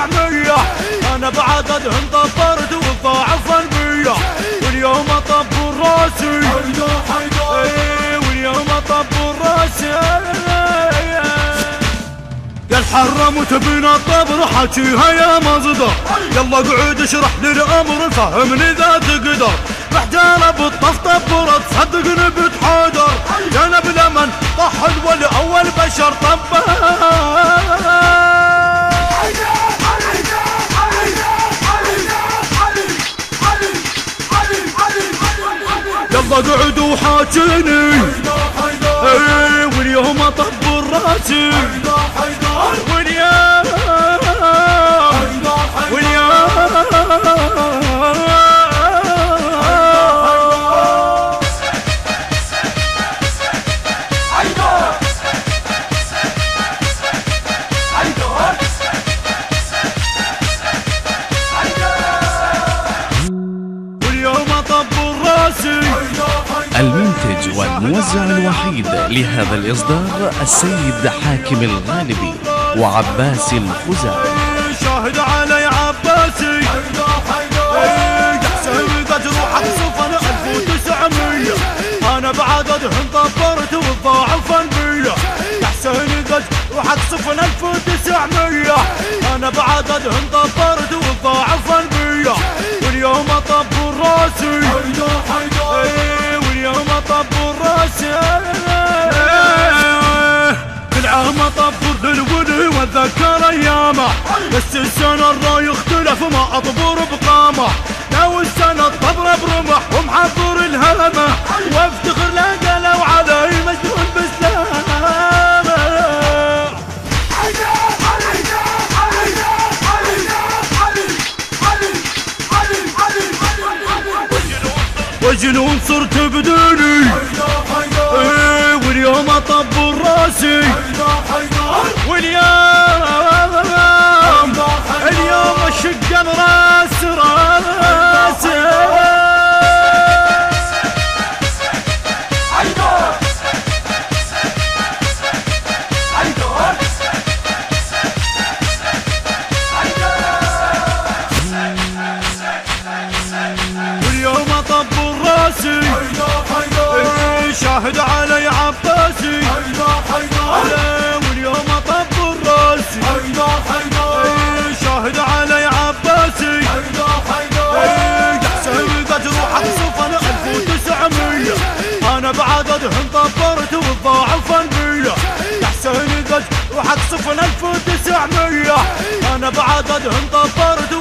1900 انا بعددهم طبرت وضاعف 100 واليوم اطبر راسي واليوم اطبر راسي يا الحرم وتبينا الطبر حاجيها يا مصدر يلا قعد اشرح لي الامر فهمني اذا تقدر رحجاله بالطف طبرت صدقني بتحاضر يا نبي لمن طح الولي اول بشر طبر يلا قعد وحاجيني واليوم اطبر راسي المنتج والموزع الوحيد لهذا الإصدار السيد حاكم الغالبي وعباس الخزاعي. شاهد علي عباسي يحسن قد روحك صفن 1900 انا بعددهم طبرت والضاعف 100 يحسن قد روحك صفن 1900 انا بعددهم طبرت والضاعف 100 واليوم اطبر راسي واليوم اطبر راسي كل عام اطبر للولي واتذكر ايامه بس السنه الراي يختلف ما اطبر بقامه لو السنه الطبر برمح ومحضر الهمه وافتخر لا قالوا علي مجنون بسلامه وجنون صرت بدوني واليوم اطبر راسي اليوم اشق الراس راسي واليوم اطبر راسي شاهد علي عباسي واليوم اطبر راسي شاهد علي عباسي يحسن قد روحك صفن 1900 انا بعددهم طبرت والضاعف 100 يحسن قد روحك صفن 1900 انا بعددهم طبرت